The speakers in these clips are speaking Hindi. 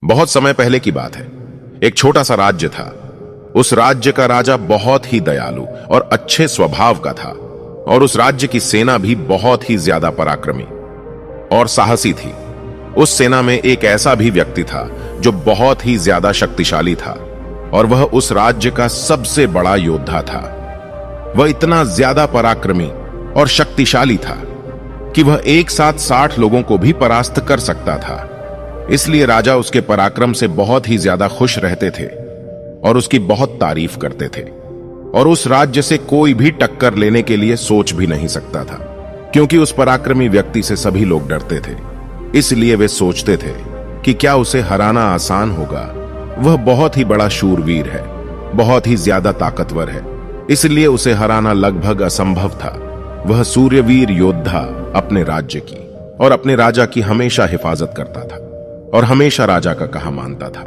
बहुत समय पहले की बात है। एक छोटा सा राज्य था। उस राज्य का राजा बहुत ही दयालु और अच्छे स्वभाव का था और उस राज्य की सेना भी बहुत ही ज्यादा पराक्रमी और साहसी थी। उस सेना में एक ऐसा भी व्यक्ति था जो बहुत ही ज्यादा शक्तिशाली था और वह उस राज्य का सबसे बड़ा योद्धा था। वह इतना ज्यादा पराक्रमी और शक्तिशाली था कि वह एक साथ 60 लोगों को भी परास्त कर सकता था। इसलिए राजा उसके पराक्रम से बहुत ही ज्यादा खुश रहते थे और उसकी बहुत तारीफ करते थे और उस राज्य से कोई भी टक्कर लेने के लिए सोच भी नहीं सकता था, क्योंकि उस पराक्रमी व्यक्ति से सभी लोग डरते थे। इसलिए वे सोचते थे कि क्या उसे हराना आसान होगा। वह बहुत ही बड़ा शूरवीर है, बहुत ही ज्यादा ताकतवर है, इसलिए उसे हराना लगभग असंभव था। वह सूर्यवीर योद्धा अपने राज्य की और अपने राजा की हमेशा हिफाजत करता था और हमेशा राजा का कहा मानता था।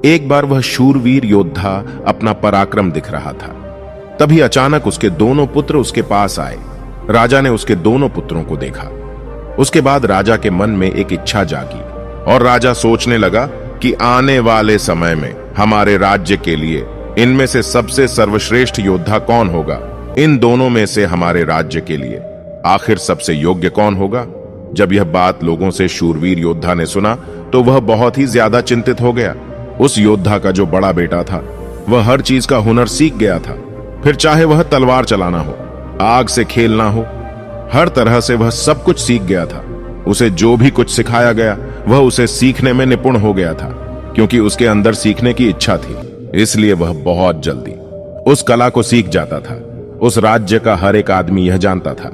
एक बार वह शूरवीर योद्धा अपना पराक्रम दिख रहा था। तभी अचानक उसके दोनों पुत्र उसके पास आए। राजा ने उसके दोनों पुत्रों को देखा। उसके बाद राजा के मन में एक इच्छा जागी और राजा सोचने लगा कि आने वाले समय में हमारे राज्य के लिए इनमें से सबसे सर्वश्रेष्ठ योद्धा कौन होगा। इन दोनों में से हमारे राज्य के लिए आखिर सबसे योग्य कौन होगा। जब यह बात लोगों से शूरवीर योद्धा ने सुना तो वह बहुत ही ज्यादा चिंतित हो गया। उस योद्धा का जो बड़ा बेटा था वह हर चीज का हुनर सीख गया था। फिर चाहे वह तलवार चलाना हो, आग से खेलना हो, हर तरह से वह सब कुछ सीख गया था। उसे जो भी कुछ सिखाया गया वह उसे सीखने में निपुण हो गया था, क्योंकि उसके अंदर सीखने की इच्छा थी। इसलिए वह बहुत जल्दी उस कला को सीख जाता था। उस राज्य का हर एक आदमी यह जानता था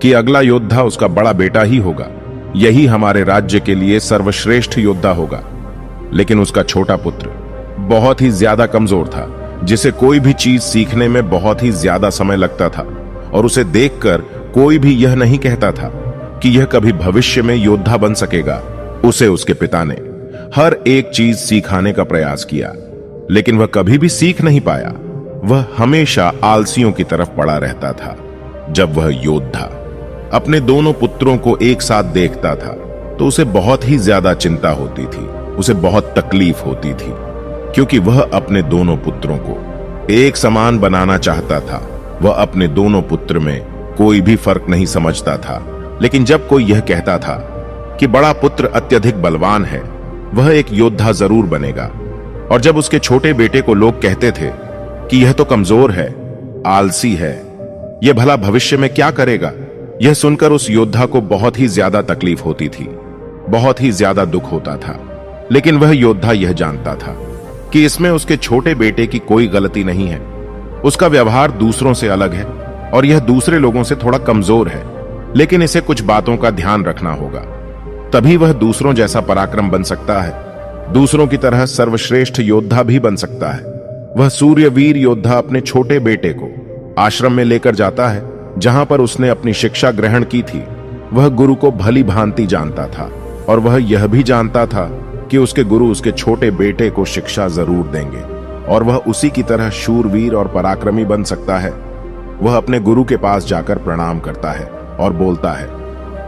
कि अगला योद्धा उसका बड़ा बेटा ही होगा, यही हमारे राज्य के लिए सर्वश्रेष्ठ योद्धा होगा। लेकिन उसका छोटा पुत्र बहुत ही ज्यादा कमजोर था, जिसे कोई भी चीज सीखने में बहुत ही ज्यादा समय लगता था और उसे देखकर कोई भी यह नहीं कहता था कि यह कभी भविष्य में योद्धा बन सकेगा। उसे उसके पिता ने हर एक चीज सिखाने का प्रयास किया, लेकिन वह कभी भी सीख नहीं पाया। वह हमेशा आलसियों की तरफ पड़ा रहता था। जब वह योद्धा अपने दोनों पुत्रों को एक साथ देखता था तो उसे बहुत ही ज्यादा चिंता होती थी, उसे बहुत तकलीफ होती थी, क्योंकि वह अपने दोनों पुत्रों को एक समान बनाना चाहता था। वह अपने दोनों पुत्र में कोई भी फर्क नहीं समझता था। लेकिन जब कोई यह कहता था कि बड़ा पुत्र अत्यधिक बलवान है, वह एक योद्धा जरूर बनेगा, और जब उसके छोटे बेटे को लोग कहते थे कि यह तो कमजोर है, आलसी है, यह भला भविष्य में क्या करेगा, यह सुनकर उस योद्धा को बहुत ही ज्यादा तकलीफ होती थी, बहुत ही ज्यादा दुख होता था। लेकिन वह योद्धा यह जानता था कि इसमें उसके छोटे बेटे की कोई गलती नहीं है। उसका व्यवहार दूसरों से अलग है और यह दूसरे लोगों से थोड़ा कमजोर है, लेकिन इसे कुछ बातों का ध्यान रखना होगा, तभी वह दूसरों जैसा पराक्रम बन सकता है, दूसरों की तरह सर्वश्रेष्ठ योद्धा भी बन सकता है। वह सूर्यवीर योद्धा अपने छोटे बेटे को आश्रम में लेकर जाता है, जहां पर उसने अपनी शिक्षा ग्रहण की थी। वह गुरु को भली भांति जानता था और वह यह भी जानता था कि उसके गुरु उसके छोटे बेटे को शिक्षा जरूर देंगे और वह उसी की तरह शूरवीर और पराक्रमी बन सकता है। वह अपने गुरु के पास जाकर प्रणाम करता है और बोलता है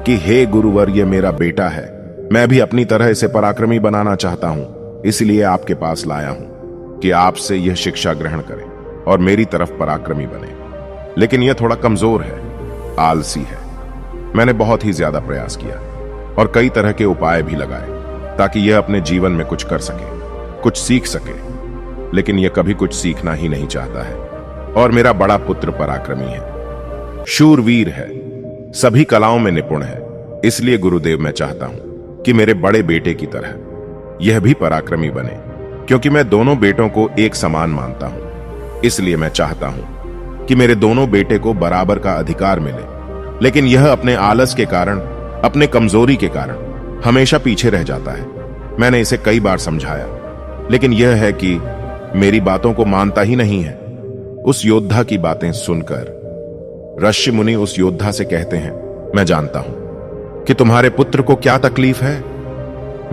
कि हे गुरुवर, ये मेरा बेटा है, मैं भी अपनी तरह इसे पराक्रमी बनाना चाहता हूं, इसलिए आपके पास लाया हूं कि आपसे यह शिक्षा ग्रहण करे और मेरी तरफ पराक्रमी बने। लेकिन यह थोड़ा कमजोर है, आलसी है। मैंने बहुत ही ज्यादा प्रयास किया और कई तरह के उपाय भी लगाए ताकि यह अपने जीवन में कुछ कर सके, कुछ सीख सके, लेकिन यह कभी कुछ सीखना ही नहीं चाहता है। और मेरा बड़ा पुत्र पराक्रमी है, शूरवीर है, सभी कलाओं में निपुण है। इसलिए गुरुदेव, मैं चाहता हूं कि मेरे बड़े बेटे की तरह यह भी पराक्रमी बने, क्योंकि मैं दोनों बेटों को एक समान मानता हूं। इसलिए मैं चाहता हूं कि मेरे दोनों बेटे को बराबर का अधिकार मिले, लेकिन यह अपने आलस के कारण, अपने कमजोरी के कारण हमेशा पीछे रह जाता है। मैंने इसे कई बार समझाया, लेकिन यह है कि मेरी बातों को मानता ही नहीं है। उस योद्धा की बातें सुनकर ऋषि मुनि उस योद्धा से कहते हैं, मैं जानता हूं कि तुम्हारे पुत्र को क्या तकलीफ है।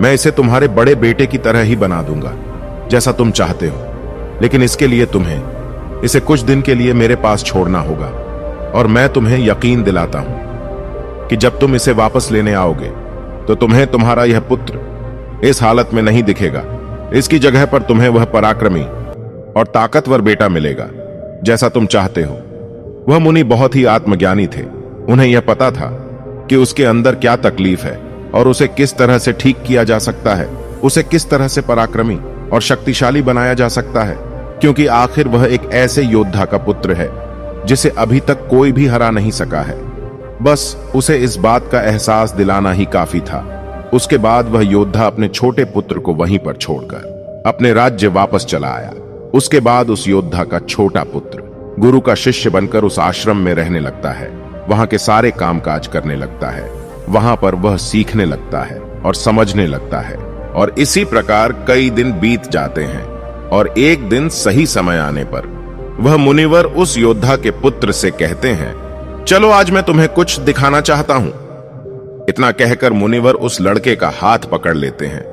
मैं इसे तुम्हारे बड़े बेटे की तरह ही बना दूंगा, जैसा तुम चाहते हो, लेकिन इसके लिए तुम्हें इसे कुछ दिन के लिए मेरे पास छोड़ना होगा। और मैं तुम्हें यकीन दिलाता हूं कि जब तुम इसे वापस लेने आओगे तो तुम्हें तुम्हारा यह पुत्र इस हालत में नहीं दिखेगा। इसकी जगह पर तुम्हें वह पराक्रमी और ताकतवर बेटा मिलेगा जैसा तुम चाहते हो। वह मुनि बहुत ही आत्मज्ञानी थे। उन्हें यह पता था कि उसके अंदर क्या तकलीफ है और उसे किस तरह से ठीक किया जा सकता है, उसे किस तरह से पराक्रमी और शक्तिशाली बनाया जा सकता है, क्योंकि आखिर वह एक ऐसे योद्धा का पुत्र है जिसे अभी तक कोई भी हरा नहीं सका है। बस उसे इस बात का एहसास दिलाना ही काफी था। उसके बाद वह योद्धा अपने छोटे पुत्र को वहीं पर छोड़कर अपने राज्य वापस चला आया। उसके बाद उस योद्धा का छोटा पुत्र गुरु का शिष्य बनकर उस आश्रम में रहने लगता है। वहां के सारे कामकाज करने लगता है। वहां पर वह सीखने लगता है और समझने लगता है। और इसी प्रकार कई दिन बीत जाते हैं और एक दिन सही समय आने पर वह मुनिवर उस योद्धा के पुत्र से कहते हैं, चलो आज मैं तुम्हें कुछ दिखाना चाहता हूं। इतना कहकर मुनिवर उस लड़के का हाथ पकड़ लेते हैं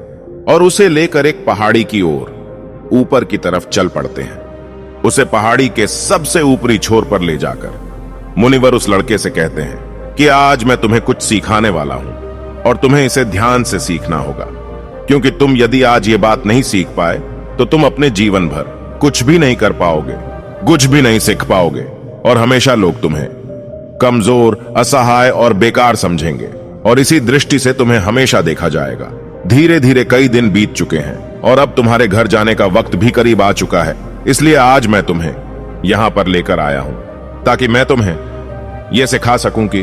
और उसे लेकर एक पहाड़ी की ओर ऊपर की तरफ चल पड़ते हैं। उसे पहाड़ी के सबसे ऊपरी छोर पर ले जाकर मुनिवर उस लड़के से कहते हैं कि आज मैं तुम्हें कुछ सिखाने वाला हूं और तुम्हें इसे ध्यान से सीखना होगा, क्योंकि तुम यदि आज ये बात नहीं सीख पाए तो तुम अपने जीवन भर कुछ भी नहीं कर पाओगे, कुछ भी नहीं सीख पाओगे और हमेशा लोग तुम्हें कमजोर, असहाय और बेकार समझेंगे और इसी दृष्टि से तुम्हें हमेशा देखा जाएगा। धीरे धीरे कई दिन बीत चुके हैं और अब तुम्हारे घर जाने का वक्त भी करीब आ चुका है। इसलिए आज मैं तुम्हें यहां पर लेकर आया हूं ताकि मैं तुम्हें यह सिखा सकूं कि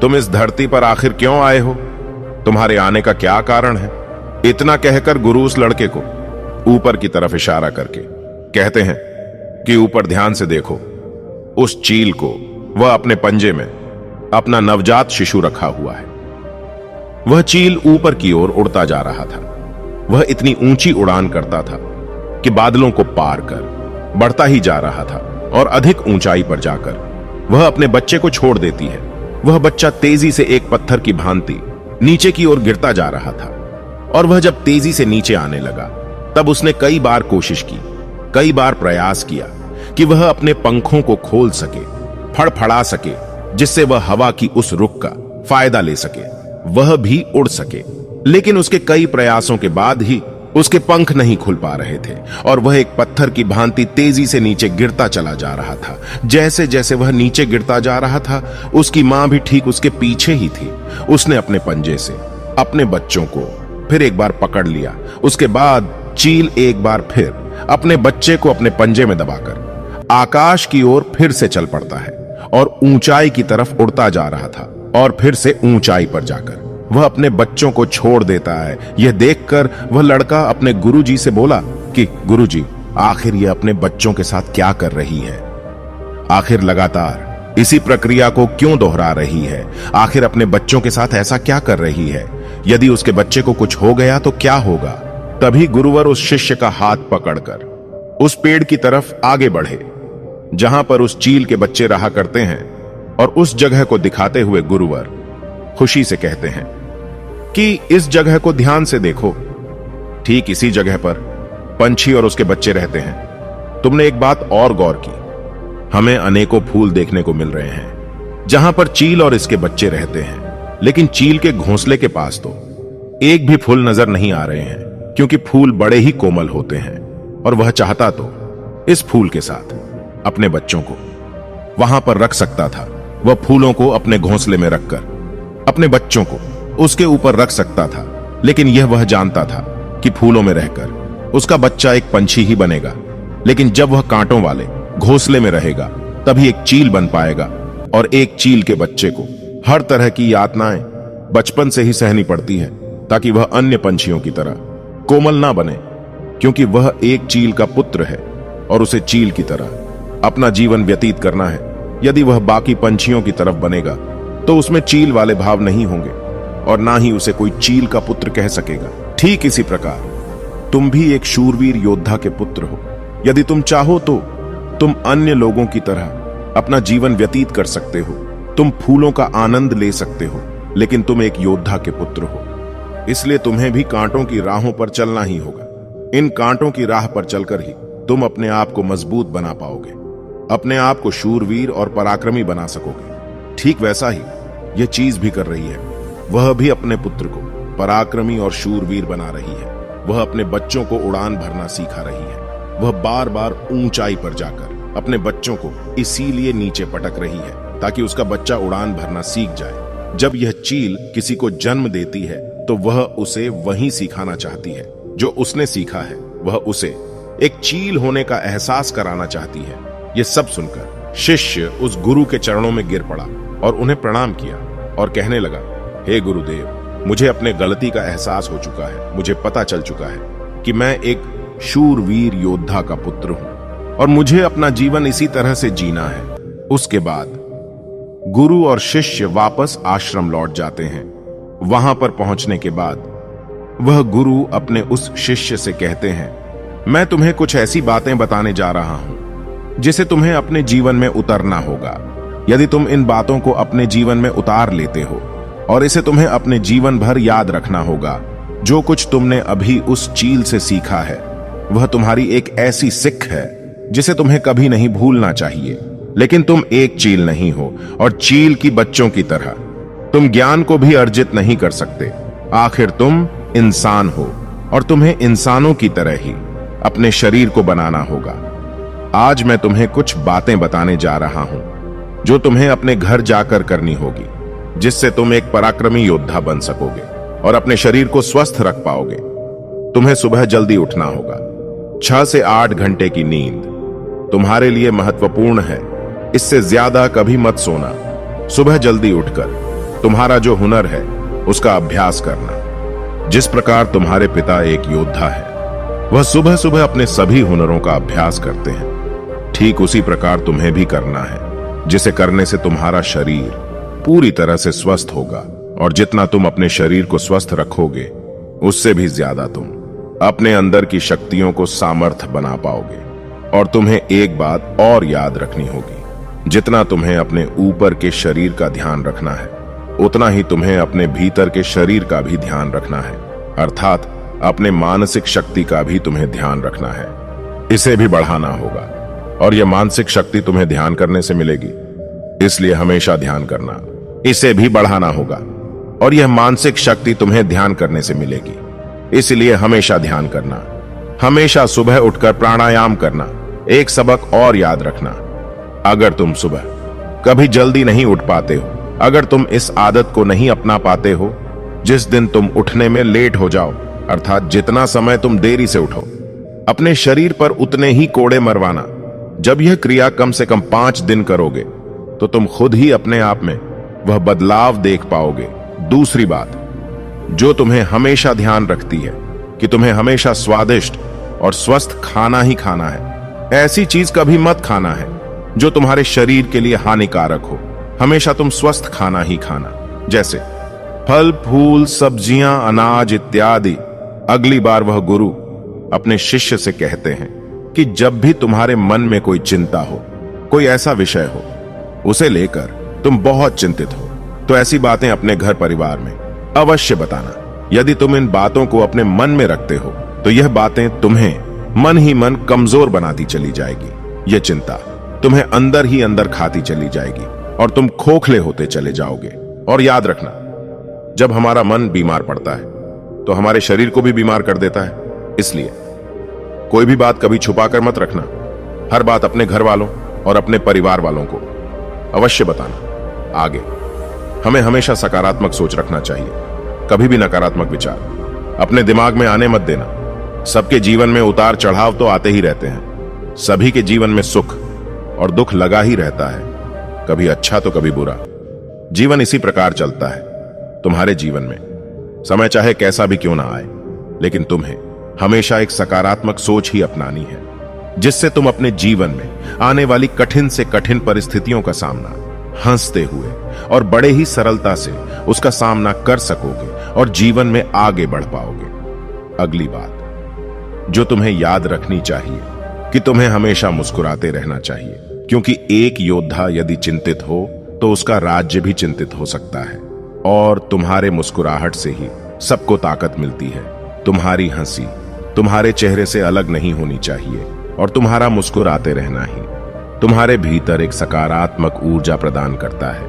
तुम इस धरती पर आखिर क्यों आए हो, तुम्हारे आने का क्या कारण है। इतना कहकर गुरु उस लड़के को ऊपर की तरफ इशारा करके कहते हैं कि ऊपर ध्यान से देखो। उस चील को वह अपने पंजे में अपना नवजात शिशु रखा हुआ है। वह चील ऊपर की ओर उड़ता जा रहा था। वह इतनी ऊंची उड़ान करता था कि बादलों को पार कर बढ़ता ही जा रहा था और अधिक ऊंचाई पर जाकर वह अपने बच्चे को छोड़ देती है। वह बच्चा तेजी से एक पत्थर की भांति नीचे की ओर गिरता जा रहा था और वह जब तेजी से नीचे आने लगा तब उसने कई बार कोशिश की, कई बार प्रयास किया कि वह अपने पंखों को खोल सके, फड़फड़ा सके, जिससे वह हवा की उस रुख का फायदा ले सके, वह भी उड़ सके। लेकिन उसके कई प्रयासों के बाद ही उसके पंख नहीं खुल पा रहे थे और वह एक पत्थर की भांति तेजी से नीचे गिरता चला जा रहा था। जैसे जैसे वह नीचे गिरता जा रहा था उसकी मां भी ठीक उसके पीछे ही थी। उसने अपने पंजे से अपने बच्चों को फिर एक बार पकड़ लिया। उसके बाद चील एक बार फिर अपने बच्चे को अपने पंजे में दबाकर आकाश की ओर फिर से चल पड़ता है और ऊंचाई की तरफ उड़ता जा रहा था और फिर से ऊंचाई पर जाकर वह अपने बच्चों को छोड़ देता है। यह देखकर वह लड़का अपने गुरुजी से बोला कि गुरुजी, आखिर यह अपने बच्चों के साथ क्या कर रही है? आखिर लगातार इसी प्रक्रिया को क्यों दोहरा रही है? आखिर अपने बच्चों के साथ ऐसा क्या कर रही है? यदि उसके बच्चे को कुछ हो गया तो क्या होगा? तभी गुरुवर उस शिष्य का हाथ पकड़कर उस पेड़ की तरफ आगे बढ़े जहां पर उस चील के बच्चे रहा करते हैं और उस जगह को दिखाते हुए गुरुवर खुशी से कहते हैं कि इस जगह को ध्यान से देखो। ठीक इसी जगह पर पंछी और उसके बच्चे रहते हैं। तुमने एक बात और गौर की, हमें अनेकों फूल देखने को मिल रहे हैं जहां पर चील और इसके बच्चे रहते हैं, लेकिन चील के घोंसले के पास तो एक भी फूल नजर नहीं आ रहे हैं, क्योंकि फूल बड़े ही कोमल होते हैं और वह चाहता तो इस फूल के साथ अपने बच्चों को वहां पर रख सकता था। वह फूलों को अपने घोंसले में रखकर अपने बच्चों को उसके ऊपर रख सकता था, लेकिन यह वह जानता था कि फूलों में रहकर उसका बच्चा एक पंछी ही बनेगा। लेकिन जब वह कांटों वाले घोंसले में रहेगा तभी एक चील बन पाएगा और एक चील के बच्चे को हर तरह की यातनाएं बचपन से ही सहनी पड़ती है ताकि वह अन्य पंछियों की तरह कोमल ना बने, क्योंकि वह एक चील का पुत्र है और उसे चील की तरह अपना जीवन व्यतीत करना है। यदि वह बाकी पंछियों की तरफ बनेगा तो उसमें चील वाले भाव नहीं होंगे और ना ही उसे कोई चील का पुत्र कह सकेगा। ठीक इसी प्रकार तुम भी एक शूरवीर योद्धा के पुत्र हो। यदि तुम चाहो तो तुम अन्य लोगों की तरह अपना जीवन व्यतीत कर सकते हो, तुम फूलों का आनंद ले सकते हो, लेकिन तुम एक योद्धा के पुत्र हो, इसलिए तुम्हें भी कांटों की राहों पर चलना ही होगा। इन कांटों की राह पर चलकर ही तुम अपने आप को मजबूत बना पाओगे, अपने आप को शूरवीर और पराक्रमी बना सकोगे। ठीक वैसा ही यह चीज भी कर रही है। वह भी अपने पुत्र को पराक्रमी और शूरवीर बना रही है। वह अपने बच्चों को उड़ान भरना सिखा रही है। वह बार बार ऊंचाई पर जाकर अपने बच्चों को इसीलिए नीचे पटक रही है ताकि उसका बच्चा उड़ान भरना सीख जाए। जब यह चील किसी को जन्म देती है तो वह उसे वही सिखाना चाहती है जो उसने सीखा है। वह उसे एक चील होने का एहसास कराना चाहती है। यह सब सुनकर शिष्य उस गुरु के चरणों में गिर पड़ा और उन्हें प्रणाम किया और कहने लगा, हे गुरुदेव, मुझे अपने गलती का एहसास हो चुका है। मुझे पता चल चुका है कि मैं एक शूरवीर योद्धा का पुत्र हूं और मुझे अपना जीवन इसी तरह से जीना है। उसके बाद गुरु और शिष्य वापस आश्रम लौट जाते हैं। वहां पर पहुंचने के बाद वह गुरु अपने उस शिष्य से कहते हैं, मैं तुम्हें कुछ ऐसी बातें बताने जा रहा हूं जिसे तुम्हें अपने जीवन में उतारना होगा। यदि तुम इन बातों को अपने जीवन में उतार लेते हो और इसे तुम्हें अपने जीवन भर याद रखना होगा, जो कुछ तुमने अभी उस चील से सीखा है वह तुम्हारी एक ऐसी सिख है जिसे तुम्हें कभी नहीं भूलना चाहिए। लेकिन तुम एक चील नहीं हो और चील की बच्चों की तरह तुम ज्ञान को भी अर्जित नहीं कर सकते। आखिर तुम इंसान हो और तुम्हें इंसानों की तरह ही अपने शरीर को बनाना होगा। आज मैं तुम्हें कुछ बातें बताने जा रहा हूं जो तुम्हें अपने घर जाकर करनी होगी, जिससे तुम एक पराक्रमी योद्धा बन सकोगे और अपने शरीर को स्वस्थ रख पाओगे। तुम्हें सुबह जल्दी उठना होगा। 6 से 8 घंटे की नींद तुम्हारे लिए महत्वपूर्ण है। इससे ज्यादा कभी मत सोना। सुबह जल्दी उठकर तुम्हारा जो हुनर है उसका अभ्यास करना। जिस प्रकार तुम्हारे पिता एक योद्धा है, वह सुबह सुबह अपने सभी हुनरों का अभ्यास करते हैं, ठीक उसी प्रकार तुम्हें भी करना है, जिसे करने से तुम्हारा शरीर पूरी तरह से स्वस्थ होगा। और जितना तुम अपने शरीर को स्वस्थ रखोगे, उससे भी ज्यादा तुम अपने अंदर की शक्तियों को सामर्थ्य बना पाओगे। और तुम्हें एक बात और याद रखनी होगी, जितना तुम्हें अपने ऊपर के शरीर का ध्यान रखना है, उतना ही तुम्हें अपने भीतर के शरीर का भी ध्यान रखना है, अर्थात अपने मानसिक शक्ति का भी तुम्हें ध्यान रखना है। इसे भी बढ़ाना होगा और यह मानसिक शक्ति तुम्हें ध्यान करने से मिलेगी, इसलिए हमेशा ध्यान करना। इसे भी बढ़ाना होगा और यह मानसिक शक्ति तुम्हें ध्यान करने से मिलेगी, इसलिए हमेशा ध्यान करना। हमेशा सुबह उठकर प्राणायाम करना। एक सबक और याद रखना, अगर तुम सुबह कभी जल्दी नहीं उठ पाते हो, अगर तुम इस आदत को नहीं अपना पाते हो, जिस दिन तुम उठने में लेट हो जाओ, अर्थात जितना समय तुम देरी से उठो, अपने शरीर पर उतने ही कोड़े मरवाना। जब यह क्रिया कम से कम 5 दिन करोगे तो तुम खुद ही अपने आप में वह बदलाव देख पाओगे। दूसरी बात जो तुम्हें हमेशा ध्यान रखती है कि तुम्हें हमेशा स्वादिष्ट और स्वस्थ खाना ही खाना है। ऐसी चीज कभी मत खाना है जो तुम्हारे शरीर के लिए हानिकारक हो। हमेशा तुम स्वस्थ खाना ही खाना, जैसे फल फूल सब्जियां अनाज इत्यादि। अगली बार वह गुरु अपने शिष्य से कहते हैं कि जब भी तुम्हारे मन में कोई चिंता हो, कोई ऐसा विषय हो उसे लेकर तुम बहुत चिंतित हो, तो ऐसी बातें अपने घर परिवार में अवश्य बताना। यदि तुम इन बातों को अपने मन में रखते हो तो यह बातें तुम्हें मन ही मन कमजोर बनाती चली जाएगी। यह चिंता तुम्हें अंदर ही अंदर खाती चली जाएगी और तुम खोखले होते चले जाओगे। और याद रखना, जब हमारा मन बीमार पड़ता है तो हमारे शरीर को भी बीमार कर देता है। इसलिए कोई भी बात कभी छुपा कर मत रखना। हर बात अपने घर वालों और अपने परिवार वालों को अवश्य बताना। आगे हमें हमेशा सकारात्मक सोच रखना चाहिए, कभी भी नकारात्मक विचार अपने दिमाग में आने मत देना। सबके जीवन में उतार चढ़ाव तो आते ही रहते हैं। सभी के जीवन में सुख और दुख लगा ही रहता है, कभी अच्छा तो कभी बुरा। जीवन इसी प्रकार चलता है। तुम्हारे जीवन में समय चाहे कैसा भी क्यों ना आए, लेकिन तुम्हें हमेशा एक सकारात्मक सोच ही अपनानी है, जिससे तुम अपने जीवन में आने वाली कठिन से कठिन परिस्थितियों का सामना हंसते हुए और बड़े ही सरलता से उसका सामना कर सकोगे और जीवन में आगे बढ़ पाओगे। अगली बात जो तुम्हें याद रखनी चाहिए कि तुम्हें हमेशा मुस्कुराते रहना चाहिए, क्योंकि एक योद्धा यदि चिंतित हो तो उसका राज्य भी चिंतित हो सकता है। और तुम्हारे मुस्कुराहट से ही सबको ताकत मिलती है। तुम्हारी हंसी तुम्हारे चेहरे से अलग नहीं होनी चाहिए और तुम्हारा मुस्कुराते रहना ही तुम्हारे भीतर एक सकारात्मक ऊर्जा प्रदान करता है।